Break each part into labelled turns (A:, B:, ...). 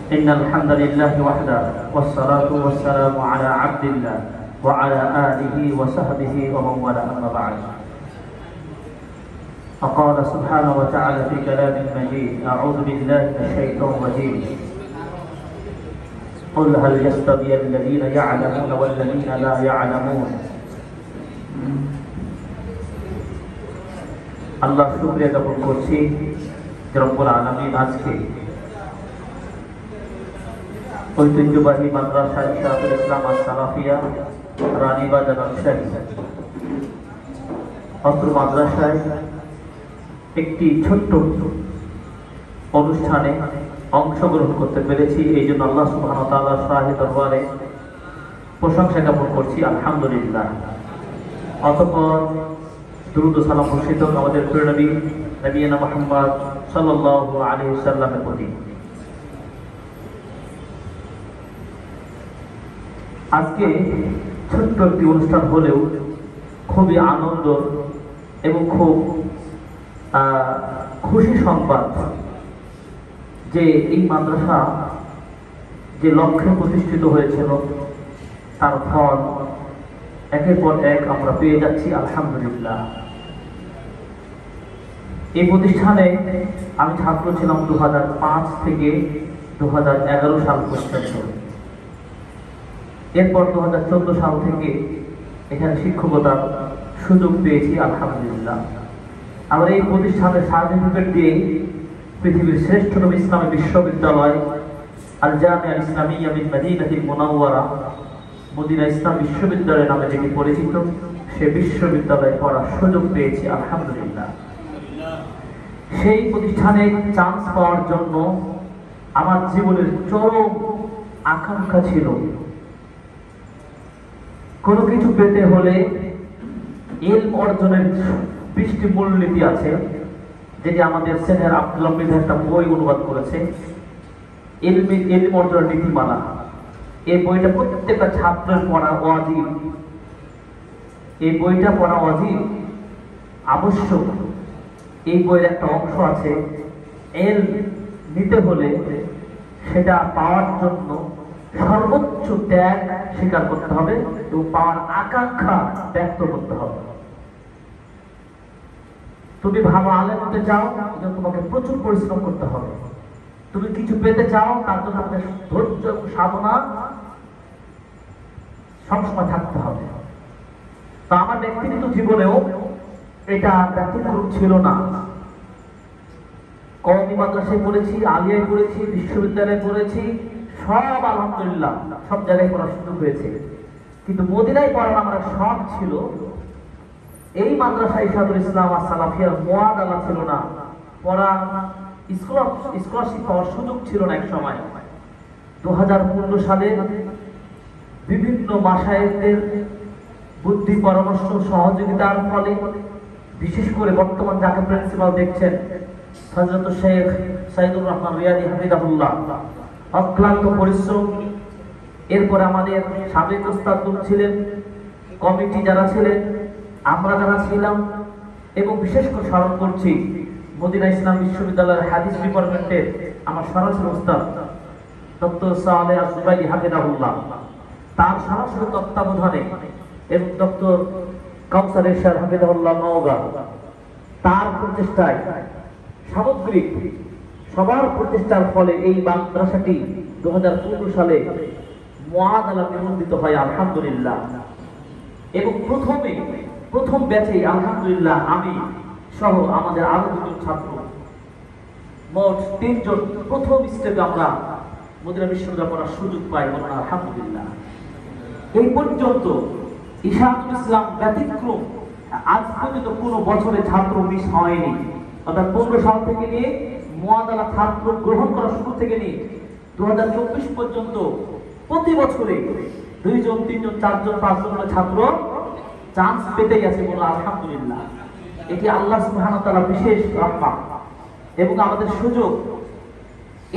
A: إن الحمد لله وحده والصلاة والسلام على عبد الله وعلى آله وصحبه ومن والاه أما بعد فقال سبحانه وتعالى في كلام المجيد أعوذ بالله من الشيطان الرجيم قل هل يستوي الذين يعلمون والذين لا يعلمون আল্লাহ শুকরিয়া জ্ঞাপন করছি যে রব্বুল আলামিন আজকে ঐতিহ্যবাহী মাদ্রাসা ইশারাতুল ইসলাম আস-সালাফিয়া রানীবাজার রাজশাহী অত্র মাদ্রাসায় একটি ছোট্ট অনুষ্ঠানে অংশগ্রহণ করতে পেরেছি। এই জন্য আল্লাহ সুবহানাহু ওয়া তাআলার শাহী দরবারে প্রশংসা জ্ঞাপন করছি, আলহামদুলিল্লাহ। অতঃপর দুরূদ ও সালাম বর্ষিত আমাদের প্রিয় নবী নবিয়না মুহাম্মদ সাল্লাল্লাহু আলাইহি ওয়াসাল্লামের প্রতি। আজকে ছোট্ট একটি অনুষ্ঠান হলেও খুবই আনন্দ এবং খুব খুশি সংবাদ যে এই মাদ্রাসা যে লক্ষ্যে প্রতিষ্ঠিত হয়েছিল তার ফল একের পর এক আমরা পেয়ে যাচ্ছি, আলহামদুলিল্লাহ। এই প্রতিষ্ঠানে আমি ছাত্র ছিলাম 2005 থেকে 2011 সাল পর্যন্ত। এরপর 2014 সাল থেকে এখানে শিক্ষকতার সুযোগ পেয়েছি, আলহামদুলিল্লাহ। আবার এই প্রতিষ্ঠানের সার্টিফিকেট দিয়ে পৃথিবীর শ্রেষ্ঠতম ইসলামী বিশ্ববিদ্যালয় আল জামিয়া আল ইসলামিয়া বিল মদিনাতিল মুনাওয়ারা মদিনা ইসলাম বিশ্ববিদ্যালয় নামে যেটি পরিচিত সে বিশ্ববিদ্যালয়ে পড়ার সুযোগ পেয়েছি, আলহামদুলিল্লাহ। সেই প্রতিষ্ঠানে চান্স পাওয়ার জন্য আমার জীবনের চরম আকাঙ্ক্ষা ছিল। কোনো কিছু পেতে হলে ইলম অর্জনের 20টি মূলনীতি আছে, যেটি আমাদের সেনের আব্দুল্লাহ মির্জা একটা বই অনুবাদ করেছে, ইলম অর্জনের নীতিমালা। এই বইটা প্রত্যেকটা ছাত্রের পড়া ওয়াজিব, এই বইটা পড়া ওয়াজিব, আবশ্যক। এই বইয়ের একটা অংশ আছে ইলম নিতে হলে সেটা পাওয়ার জন্য সর্বোচ্চ ত্যাগ স্বীকার করতে হবে এবং পাওয়ার আকাঙ্ক্ষা ব্যক্ত করতে হবে। তুমি ভালো আলেম হতে চাও, তোমাকে প্রচুর পরিশ্রম করতে হবে। তুমি কিছু পেতে চাও, তার জন্য আমাদের ধৈর্য সাধনা সবসময় থাকতে হবে। তো আমার ব্যক্তিগত জীবনেও এটা ব্যতিক্রম ছিল না। কওমি মাদ্রাসায় পড়েছি, আলিয়ায় পড়েছি, বিশ্ববিদ্যালয়ে পড়েছি, সব আলহামদুলিল্লাহ সব জায়গায় পড়ার সুযোগ হয়েছে। কিন্তু মদিনায় পড়ার আমার শখ ছিল। এই মাদ্রাসা ইশারাতুল ইসলাম আস-সালাফিয়ার মুআদালা ছিল না, পড়া স্কলারশিপ পাওয়ার সুযোগ ছিল না এক সময়। 2015 সালে বিভিন্ন মাশায়েখদের বুদ্ধি পরামর্শ সহযোগিতার ফলে, বিশেষ করে বর্তমান যাকে প্রিন্সিপাল দেখছেন হযরত শেখ সাইদুর রহমান রিয়াদি হাফিজাহুল্লাহ, অক্লান্ত পরিশ্রম, এরপর আমাদের সাবেক ওস্তাদুল ছিলেন, কমিটি যারা ছিলেন, আমরা যারা ছিলাম, এবং বিশেষ করে স্মরণ করছি মদিনা ইসলাম বিশ্ববিদ্যালয়ের হাদিস ডিপার্টমেন্টের আমার সরাসরি ওস্তাদ ডক্টর সালেহ আস-সুবাইলি হাফিজাহুল্লাহ, তার সরাসরি তত্ত্বাবধানে, এবং ডক্টর কাউসার এরশাদ হাফিজাহুল্লাহ নওগাঁ, তার প্রচেষ্টায়, সামগ্রিক সবার প্রচেষ্টার ফলে এই মাদ্রাসাটি 2015 সালে মুআদালা নিবন্ধিত হয়, আলহামদুলিল্লাহ। এবং প্রথম ব্যাচে আলহামদুলিল্লাহ আমি সহ আমাদের আরো 2জন ছাত্র, মোট 3 জন প্রথম স্টেপে আমরা মদিনা বিশ্ববিদ্যালয়ে পড়ার সুযোগ পাই, বলুন আলহামদুলিল্লাহ। এই পর্যন্ত ইশারাতুল ইসলাম ব্যতিক্রম, আজ পর্যন্ত কোনো বছরে ছাত্র মিস হয়নি। অর্থাৎ 15 সাল থেকে নিয়ে মুআদালা ছাত্র গ্রহণ করা শুরু থেকে নিয়ে 2024 পর্যন্ত প্রতি বছরে 2 জন, 3 জন, 4 জন, 5 জন ছাত্র চান্স পেতেই আছে, বলুন আলহামদুলিল্লাহ। এটি আল্লাহ সুবহানাহু ওয়া তাআলা বিশেষ রহমত এবং আমাদের সুযোগ।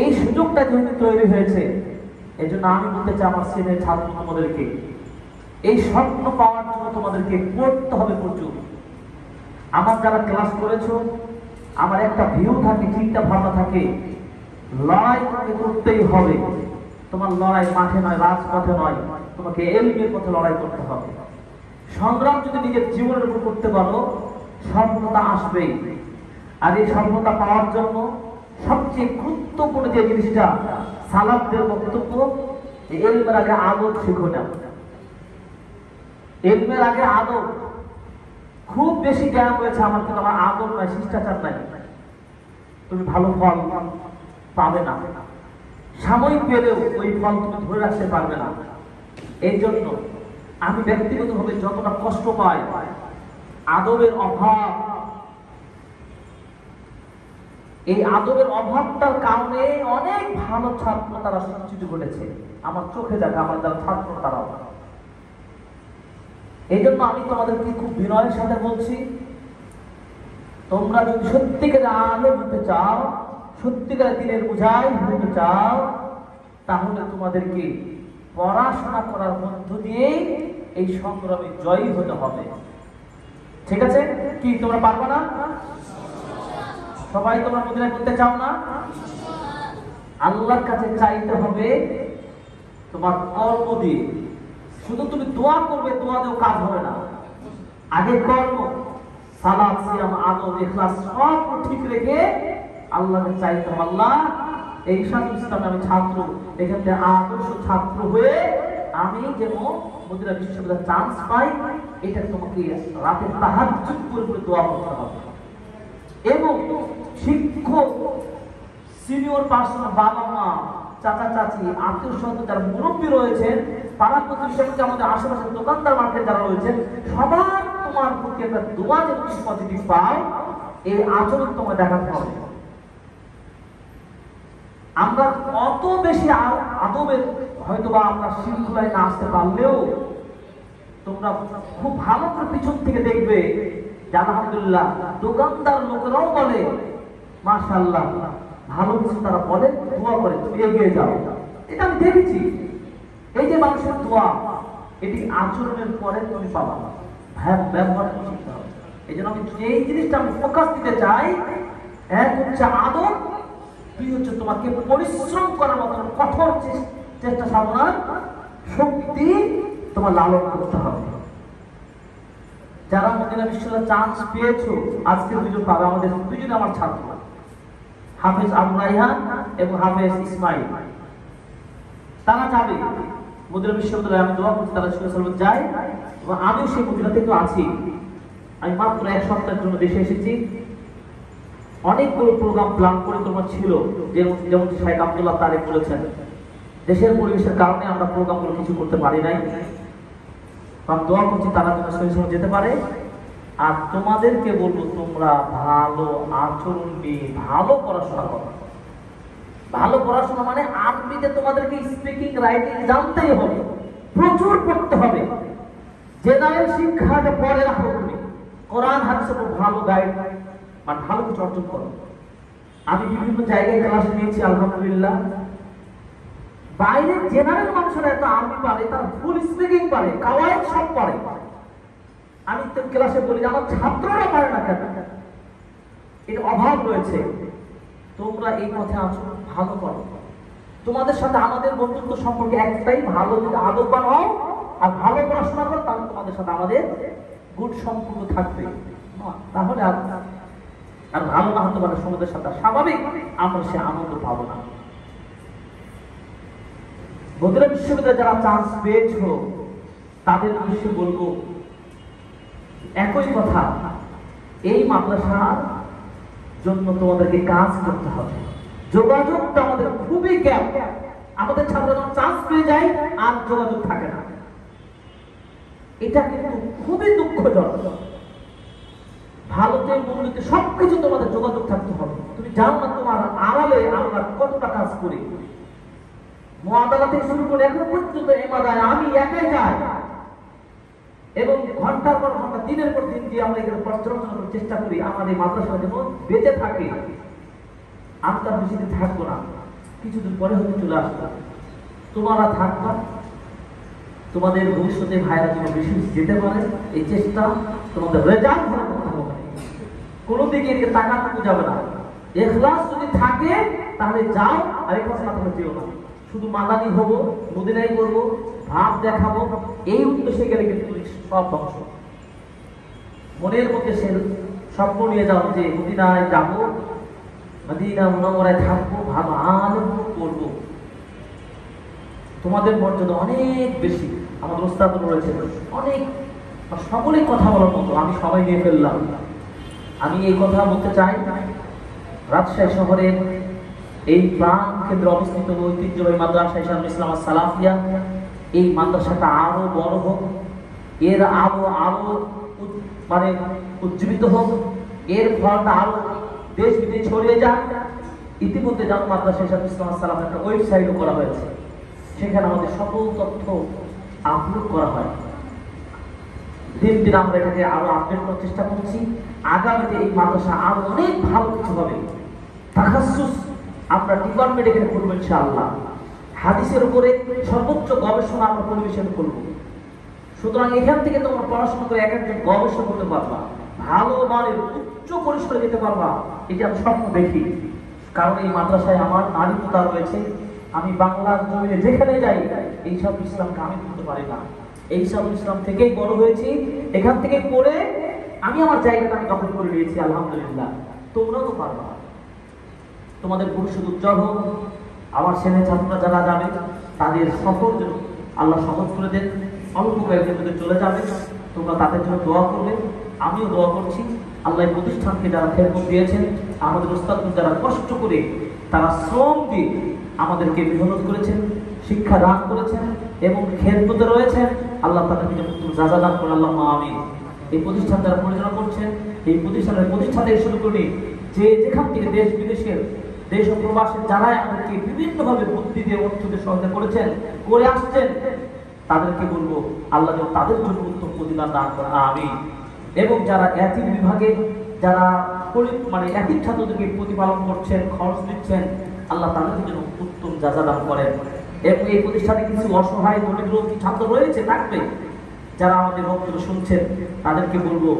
A: এই সুযোগটা যেহেতু তৈরি হয়েছে, এজন্য আমি বলতে চাই আমার ছেলে ছাত্র তোমাদেরকে এই স্বপ্ন পাওয়ার জন্য তোমাদেরকে পড়তে হবে প্রচুর। আমার যারা ক্লাস করেছো, আমার একটা ভিউ থাকে, চিন্তা ভাবনা থাকে লড়াই তোমাকে করতেই হবে। তোমার লড়াই মাঠে নয়, রাজপথে নয়, তোমাকে এলমের পথে লড়াই করতে হবে। সংগ্রাম যদি নিজের জীবনের উপর করতে পারো, সফলতা আসবেই। আর এই সফলতা পাওয়ার জন্য সবচেয়ে গুরুত্বপূর্ণ যে জিনিসটা, সালাফদের বক্তব্য, এলমের আগে আদব শিখো না। এলমের আগে আদব। খুব বেশি জ্ঞান হয়েছে আমার, কিন্তু আমার আদব নাই, শিষ্টাচার নাই, তুমি ভালো ফল পাবে না। সাময়িক পেলেও ওই ফল তুমি ধরে রাখতে পারবে না। এই জন্য আমি ব্যক্তিগতভাবে যতটা কষ্ট পাই, আদবের অভাব, এই আদবের অভাবটার কারণে অনেক ভালো ছাত্র তারা সঞ্চিত ঘটেছে। আমার চোখে দেখা, আমার যারা ছাত্র তারাও। এই জন্য আমি তোমাদেরকে খুব বিনয়ের সাথে বলছি, তোমরা যদি সত্যিকারে আলেম হতে চাও, সত্যিকারে দিনের বুঝাই হতে চাও, তাহলে তোমাদেরকে পড়াশোনা করার মধ্য দিয়ে এই সংগ্রামে জয়ী হতে হবে। ঠিক আছে? কি তোমরা পারবে না? সবাই তোমরা মদিনায় করতে চাও না? আল্লাহর কাছে চাইতে হবে তোমার কর্ম দিয়ে। শুধু তুমি দোয়া করবে, দোয়া দিয়েও কাজ হবে না। আগে কর্ম, সালাত, সিয়াম, আদব, ইখলাস সব ঠিক রেখে আল্লাহকে চাইতে হবে, আল্লাহ এই শাসন ইসলামে আমি ছাত্র, এখান থেকে আদর্শ ছাত্র হয়ে আমি যেন মদিনা বিশ্ববিদ্যালয়ে চান্স পাই, এটা তোমাকে রাতে তাহাজ্জুদ করে দোয়া করতে হবে। এবং শিক্ষক, সিনিয়র পার্সন, বাবা মা, চাচা চাচি, আত্মীয় স্বজন যারা মুরব্বী রয়েছেন, পাড়া প্রতিবেশী, আমাদের আশেপাশের দোকানদার মার্কেট যারা রয়েছেন, সবার তোমার প্রতি একটা দোয়া যে তুমি পজিটিভ পাও, এই আচরণ তোমার দেখাতে হবে। আমরা অত বেশি আদবের হয়তোবা আমরা শৃঙ্খলায় না আসতে পারলেও, তোমরা খুব ভালো করে পিছন থেকে দেখবে যে আলহামদুলিল্লাহ দোকানদার লোকেরাও বলে মাশাআল্লাহ, ভালো কিছু তারা বলে, দোয়া করে, তুমি এগিয়ে যাও। এটা আমি দেখেছি। এই যে মানুষের দোয়া, এটি আচরণের পরে তুমি পাবা, ব্যবহার শিখতে হবে। এই জন্য আমি এই জিনিসটা আমি ফোকাস দিতে চাই। এক হচ্ছে আদব, দুই হচ্ছে তোমাকে পরিশ্রম করার মতো কঠোর চেষ্টা, সাধনা, শক্তি তোমার লালন করতে হবে। যারা মদিনা বিশ্ববিদ্যালয়ে চান্স পেয়েছো, আজকে দুজন পাবে, আমাদের দুজন আমার ছাত্র, হাফেজ আবু রাইহান এবং হাফেজ ইসমাইল। তারা যাবে মদিনা বিশ্ববিদ্যালয়ে, আমি দোয়া করছি তারা সুন্দর যায়, এবং আমিও সেই মদিনা থেকে আছি। আমি মাত্র এক সপ্তাহের জন্য দেশে এসেছি। অনেকগুলো প্রোগ্রাম প্ল্যান পরিকল্পনা ছিল, যেমন শেখ আব্দুল্লাহ তারেক বলেছেন, দেশের পরিবেশের কারণে আমরা প্রোগ্রামগুলো কিছু করতে পারি নাই। আমি দোয়া করছি তারা যেন সেই সময় যেতে পারে। আর তোমাদেরকে বলবো, তোমরা ভালো আচরণ নিয়ে ভালো পড়াশোনা করো। ভালো পড়াশোনা মানে আরবিতে তোমাদেরকে স্পিকিং, রাইটিং জানতেই হবে, প্রচুর পড়তে হবে। জেনারেল শিক্ষাটা পরে রাখো, তুমি কোরআন হাদিসের উপর ভালো গাইড, মানে ভালো কিছু অর্জন করো। আমি বিভিন্ন জায়গায় ক্লাস নিয়েছি, আলহামদুলিল্লাহ। বাইরে জেনারেল মানুষেরা এত আরবি পারে, তারা ফুল স্পিকিং পারে, কাওয়ায়েদ সব পারে। আমি তো ক্লাসে বলি যে আমার ছাত্ররা পারে না কেন? এর অভাব রয়েছে। তোমরা এই পথে আছো, ভালো করো। তোমাদের সাথে আমাদের বন্ধুত্ব সম্পর্কে একটাই, ভালো যদি আদববান হও আর ভালো পড়াশোনা করো, তাহলে তোমাদের সাথে আমাদের গুড সম্পর্ক থাকবে। তাহলে আর ভালো না হতে পারে সমাজের সাথে, স্বাভাবিক আমরা সে আনন্দ পাবো না। মদিনা বিশ্ববিদ্যালয়ে যারা চান্স পেয়েছো, তাদের উদ্দেশ্যে বলবো একই কথা, এই মাদ্রাসার জন্য তোমাদেরকে কাজ করতে হবে। যোগাযোগটা আমাদের খুবই গ্যাপ। আমাদের ছাত্ররা যখন চান্স পেয়ে যায় আর যোগাযোগ থাকে না, এটা কিন্তু খুবই দুঃখজনক। ভালোতে মন্দিরে সবকিছু তোমাদের যোগাযোগ থাকতে হবে। তুমি জানো না তোমার আড়ালে আমরা কতটা কাজ করি। মুআদালা থেকে শুরু করে এখন পর্যন্ত ইমাদায় আমি একাই যাই, এবং ঘন্টার পর ঘন্টা, দিনের পর দিন যে আমরা এখানে পর্যালোচনা করার চেষ্টা করি, আমার এই মাদ্রাসা যেন বেঁচে থাকে। আমি তার বেশি দিন থাকবো না, কিছুদিন পরে হয়তো চলে আসবো। তোমরা থাকবা, তোমাদের ভবিষ্যতে ভাইরা যেন বেশি যেতে পারে, এই চেষ্টা তোমাদের রেজাল্ট করতে হবে। কোনো দিকে এদিকে তাকানো যাবে না। ইখলাস যদি থাকে তাহলে যাও, আর ইখলাস না থাকলে যেও না। শুধু মাদানি হবো, মদিনাই করবো, ভাব দেখাবো, এই উদ্দেশ্যে গেলে কিন্তু সব ধ্বংস। মনের মধ্যে সে স্বপ্ন নিয়ে যাও যে মদিনায় যাবো, মদিনা মুনাওয়ারায় থাকবো, ভালো আলেম করবো, তোমাদের মর্যাদা অনেক বেশি। আমাদের ওস্তাদ রয়েছে অনেক, সকলেই কথা বলার মতো, আমি সবাই নিয়ে ফেললাম। আমি এই কথা বলতে চাই, রাজশাহী শহরের এই প্রাণ কেন্দ্রে অবস্থিত ঐতিহ্যবাহী মাদ্রাসা ইসলাম ইসলাম সালাফিয়া, এই মাদ্রাসাটা আরো বড় হোক, এর আলো আরো মানে উজ্জীবিত হোক, এর ফলটা আরো দেশ বিদেশে ছড়িয়ে যাক। ইতিমধ্যে জানো মাদ্রাসা ইসলাম ইসলাম সালাফ একটা ওয়েবসাইটও করা হয়েছে, সেখানে আমাদের সকল তথ্য আপলোড করা হয়। দিন দিন আমরা এটাকে আরো আপডেট করার চেষ্টা করছি। আগামীতে এই মাদ্রাসা আরো অনেক ভালো কিছু হবে। তাখাসসুস আমরা ডিপার্টমেন্ট এখানে করবো ইনশাআল্লাহ। হাদিসের উপরে সর্বোচ্চ গবেষণা আমরা পরিবেশন করব। সুতরাং এখান থেকে তোমরা পড়াশোনা করে এক একজন গবেষণা করতে পারবা, ভালো মানের উচ্চ পরিসরে যেতে পারবা, এটা আমি স্বপ্ন দেখি। কারণ এই মাদ্রাসায় আমার নারী পিতা রয়েছে। আমি বাংলার জমিনে যেখানে যাই এইসব ইসলামকে আমি ভুলতে পারি না। এইসব ইসলাম থেকেই বড় হয়েছি, এখান থেকে পড়ে আমি আমার জায়গাটা আমি দখল করে নিয়েছি আলহামদুলিল্লাহ। তোমরাও তো পারবা। তোমাদের ভবিষ্যৎ উজ্জ্বল হোক। আমার ছেলে ছাত্ররা যারা যাবে তাদের সফর যেন আল্লাহ সহজ করে দেন। অল্প কয়েকদিন মধ্যে চলে যাবে, তোমরা তাদের জন্য দোয়া করবে, আমিও দোয়া করছি। আল্লাহ প্রতিষ্ঠানকে যারা খেদমত দিয়েছেন, আমাদের ওস্তাদ যারা কষ্ট করে তারা শ্রম দিয়ে আমাদেরকে মেহনত করেছেন, শিক্ষা দান করেছেন এবং খেদমতে রয়েছেন, আল্লাহ তাদেরকে যেন যাজা দান করে আল্লাহ আমিন। এই প্রতিষ্ঠান যারা পরিচালনা করছেন, এই প্রতিষ্ঠানের প্রতিষ্ঠা থেকে শুরু করে যে যেখান থেকে দেশ বিদেশের দেশ ও প্রবাসের যারা আমাদেরকে বিভিন্নভাবে বুদ্ধি দিয়ে অর্থ দিয়ে সহায়তা করেছেন, করে আসছেন, তাদেরকে বলবো আল্লাহ যেন তাদের জন্য উত্তম প্রতিদান দান করে আমিন। এবং যারা এতিম বিভাগে যারা মানে এতিম ছাত্রদেরকে প্রতিপালন করছেন, খরচ দিচ্ছেন, আল্লাহ তাদেরকে যেন উত্তম যাজা দান করেন। এবং এই প্রতিষ্ঠানে কিছু অসহায় দরিদ্র ছাত্র রয়েছে, থাকবে, যারা আমাদের বক্তব্য শুনছেন, তাদেরকে বলবো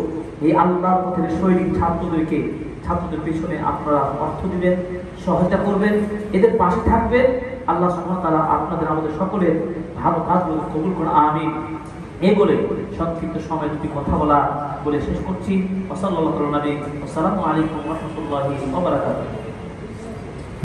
A: এই আল্লাহর পথের সৈনিক ছাত্রদের পেছনে আপনারা অর্থ দিবেন, সহায়তা করবেন, এদের পাশে থাকবেন। আল্লাহ সুবহানাহু ওয়া তাআলা আপনাদের আমাদের সকলের ভালো কাজগুলো কবুল করুন আমিন। এই বলে সংক্ষিপ্ত সময় দুটি কথা বলে শেষ করছি। ওয়া সাল্লাল্লাহু আলাইহি ওয়া সাল্লাম। আসসালামু আলাইকুম ওয়া রাহমাতুল্লাহি ওয়া বারাকাতুহু।